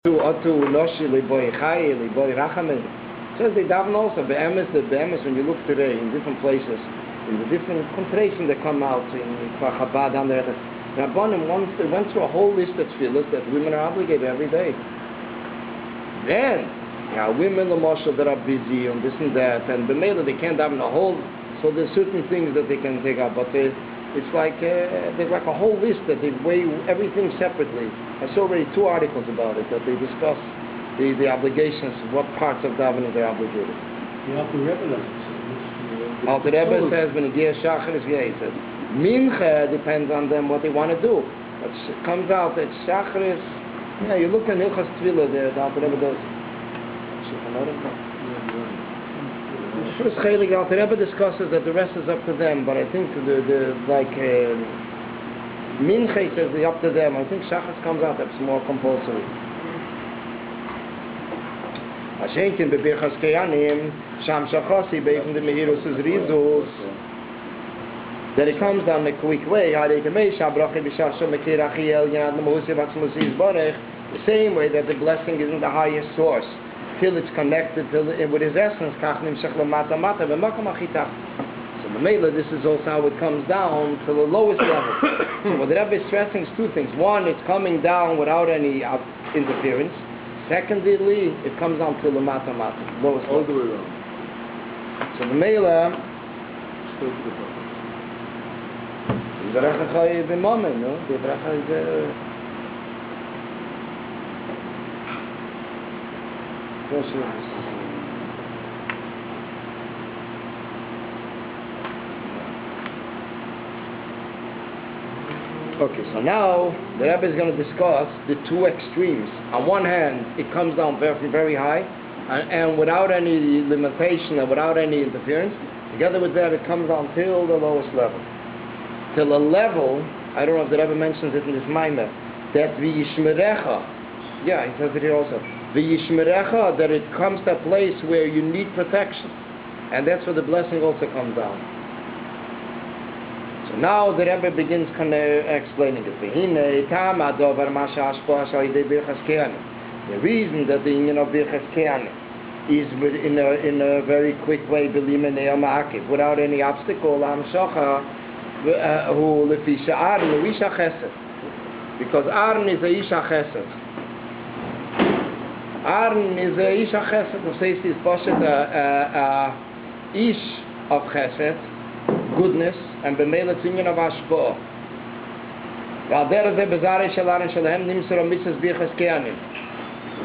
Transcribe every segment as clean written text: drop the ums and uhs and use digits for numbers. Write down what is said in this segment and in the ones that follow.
Otu Noshi Liboy Chai, Liboy Rachamin. Says they daven also, Be'emes, when you look today in different places, in the different contractions that come out in Chabad and the Rabbanim went through a whole list of tefillahs that women are obligated every day. Then, women Lamosha that are busy and this and that, and B'meila they can't daven a whole, so there's certain things that they can take out, but it's like there's like a whole list that they weigh everything separately. I saw already 2 articles about it that they discuss the obligations, what parts of davening they're obligated. The Alter Rebbe says when Ger Shachar is he says Mincha depends on them what they want to do. But it comes out that Shachar is you look at Hilchas Tefillah there, the Alter Rebbe does. First Chelik, Alter Rebbe discusses that the rest is up to them, but I think Mincha says it's up to them. I think Shachar comes out that's more compulsory. Ashenkin bebirchas keyanim sham shachasi beifim de mehirus is rizus. That it comes down in a quick way. The same way that the blessing is in the highest source till it's connected with his essence. So Mamela, this is also how it comes down to the lowest level. So what the Rebbe is stressing is 2 things. One, it's coming down without any interference. Secondly, it comes down to the lowest level. All the way around. So Mamela, the Bracha is the moment, no? The Bracha is Okay, so now the Rebbe is going to discuss the 2 extremes. On one hand, it comes down very, very high, and without any limitation and without any interference. Together with that, it comes down till the lowest level. Till a level, I don't know if the Rebbe mentions it in this Maimer, that v'yishmerecha, he says it here also, v'yishmerecha, that it comes to a place where you need protection. And that's where the blessing also comes down. So now the Rebbe begins explaining it. The reason that the union of Birchas Kehanim is in a very quick way, without any obstacle, because Aaron is a Isha Chesed. Aaron is a Isha Chesed. The says is Poshet Ish of Chesed, goodness, and B'meila Tzinion of Ashpo.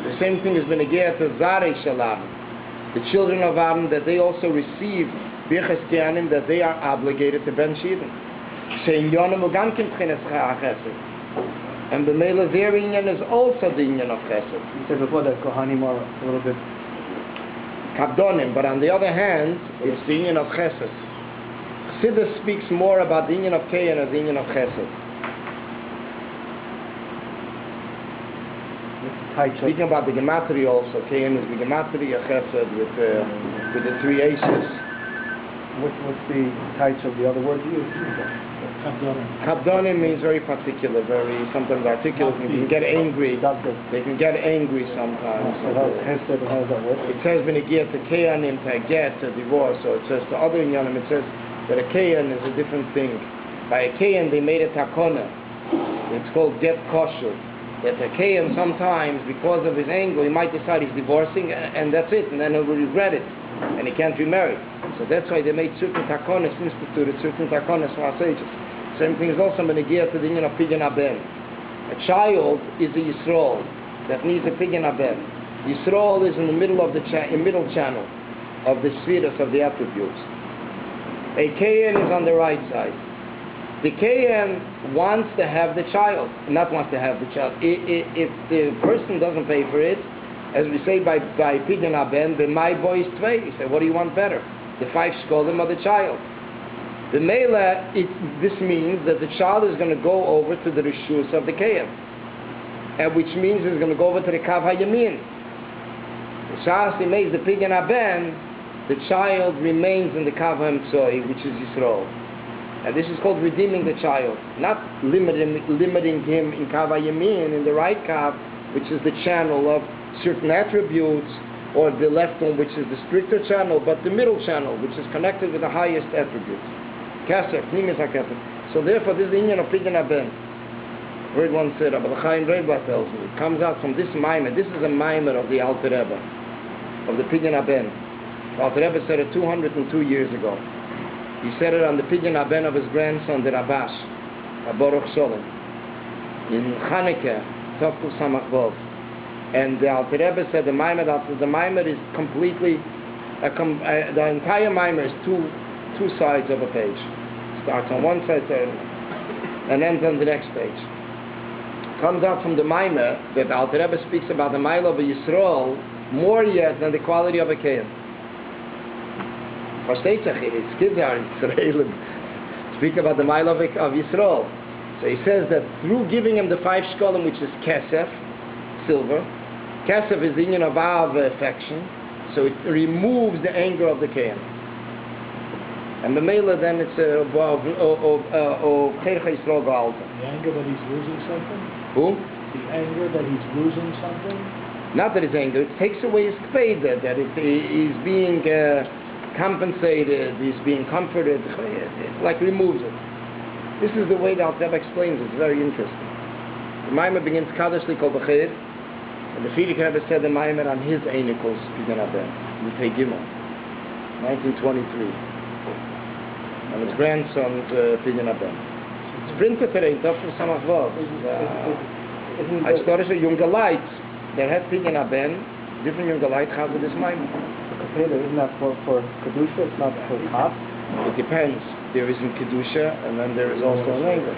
The same thing has been again to Zarei Shalam, the children of Aaron, that they also receive Birchas Kehanim, that they are obligated to Ben Shivim. And the Mela their union is also the union of Chesed. You said before that Kohanim are a little bit Kabdonim, but on the other hand, it's the union of Chesed. Chassidus speaks more about the union of Kohen as the union of Chesed. Speaking about the Gematria also, Kohen is the Gematria Chesed with the 3 aces. What's the types of the other words you use? Kabdonim means very particular, very sometimes articulate. You can get angry. They can get angry sometimes. How does that work? It says when you get to Kehanim to get a divorce, or it says to other Inyanim, it says that a Kehan is a different thing. By a Kehan they made a takona. It's called get kosher. That a Kehan sometimes, because of his anger, he might decide he's divorcing, and that's it, and then he will regret it, and he can't remarry. So that's why they made certain takonas, instituted certain takonas for our sages. Same thing is also Menegiyah to the union of Pidyon Aben. A child is a Yisrael that needs a Pidyon Aben. Yisrael is in the middle of the middle channel of the spheres of the attributes. A Kehan is on the right side. The Kehan wants to have the child, not wants to have the child. If the person doesn't pay for it, as we say by Pidyon Aben, the my boy is tvei. He said, what do you want better? The 5 shkolim or the child? The Mela, this means that the child is going to go over to the Rishus of the Kehan, and which means he's going to go over to the Kav HaYamin. The Shas, he makes the Pidyon Aben, the child remains in the Kav HaMtzoi, which is Yisrael. And this is called redeeming the child, not limiting him in Kav HaYamin, in the right Kav, which is the channel of certain attributes, or the left one, which is the stricter channel, but the middle channel, which is connected with the highest attributes. Kesef, Pnimis HaKesef. So therefore, this is the union of Pidyon Haben. Heard one said, Rabbi Chaim Rebbe tells me, it comes out from this Maimer. This is a Maimer of the Alter Rebbe, of the Pidyon Haben. The Alter Rebbe said it 202 years ago. He said it on the Pidyon Haben of his grandson, the Rabash, Baruch Sholem, in Chanukah, Tovkuf Samach Vov. And the Alter Rebbe said the Maimer is completely, the entire Maimer is two sides of a page. Starts on one side and ends on the next page. Comes out from the Maimer that the Alter Rebbe speaks about the Mile of a Yisrael more yet than the quality of a Kohen. Versteht sich, it's kids are in Israel speak about the Mile of Yisrael. So he says that through giving him the 5 shkolim, which is kesef, silver, kesef is the union of affection, so it removes the anger of the Kohen. And the Mela then it's Chercha Yisrael Ga'alta. The anger that he's losing something? Who? The anger that he's losing something? Not that his anger, it takes away his kped, that he's being compensated, he's being comforted, it like removes it. This is the way the Alter Rebbe explains it. It's very interesting. The Maimer begins Kadosh Likol B'Chir, and the Frierdiker Rebbe said the Maimer on his Einikos Pidyon Haben, L'Pei Gimel, 1923, and his grandson's Pidyon Haben. It's printed today in Tovkuf Samach Vov. Historische junge Leute, der hat Pidyon Haben, different junge Leute have this Maimer. Isn't that for Kedusha? It's not for Kaf? It depends. There is in Kedusha, and then there is also in anger.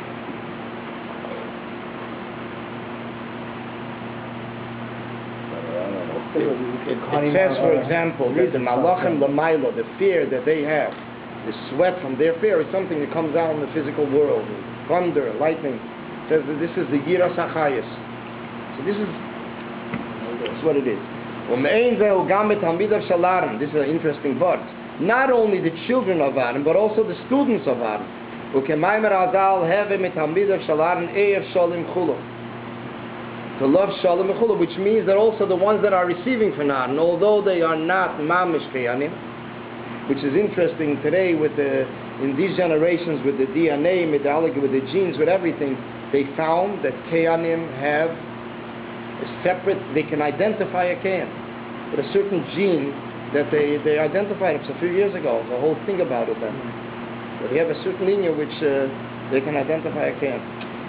It says, for example, that the Malachim Lamailo, the fear that they have, the sweat from their fear is something that comes out in the physical world. Thunder, lightning. It says that this is the Yiras HaChayis. So this is what it is. This is an interesting word. Not only the children of Adam, but also the students of Adam. To love Shalom Echulu, which means that also the ones that are receiving from Adam, although they are not Mamish Keyanim, which is interesting today in these generations with the DNA, with the genes, with everything, they found that Keyanim have separate, they can identify a Kohen with a certain gene that they identified it a few years ago. The whole thing about it then. But they have a certain lineage which they can identify a Kohen.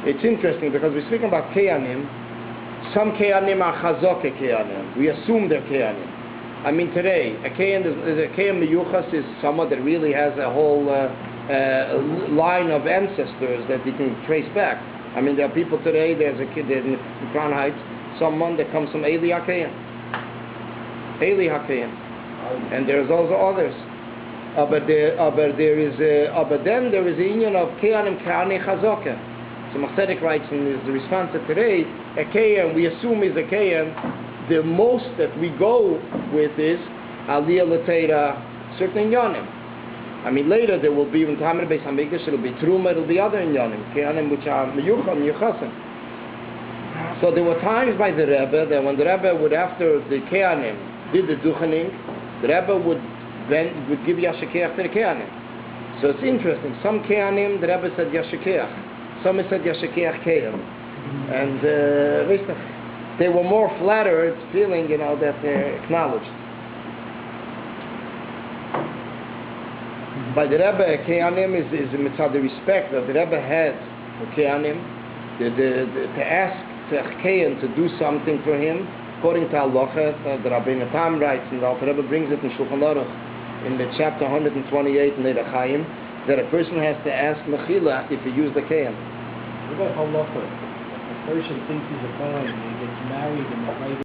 It's interesting because we're speaking about Kohanim. Some Kohanim are Chazoke Kohanim. We assume they're Kohanim. I mean today, a Kohen Meyuchas is someone that really has a whole line of ancestors that you can trace back. I mean, there are people today, there's a kid in Crown Heights, someone that comes from Eli HaKohen. And there's also others. But then there is a union of Kehanim Kahane Chazoke. So Machzedek writes in his response to today, a Kohen, we assume is a Kohen, the most that we go with is Aliyah L'Teira certain Yonim. I mean, later there will be, in time of the Beis HaMikdash, it will be Truma, it will be other Yonim, Kehanim which are Meyucham, Yuchasim. So there were times by the Rebbe that when the Rebbe would, after the Kehanim did the Duchening, the Rebbe would give Yashikeach to the Kehanim. So it's interesting. Some Kehanim, the Rebbe said Yashikeach. Some said Yashikeach Kehan. And they were more flattered, feeling, that they're acknowledged. By the Rebbe, Kehanim is the mitzvah, the respect that the Rebbe had for Kehanim, to ask Kehan to do something for him, according to Halacha, the Rabbeinu Tam writes, and the Alter Rebbe brings it in Shulchan Aruch, in the chapter 128 in the Chaim, that a person has to ask Mechila if he used the Kehan. What about Halacha? A person thinks he's a Kohen and he gets married and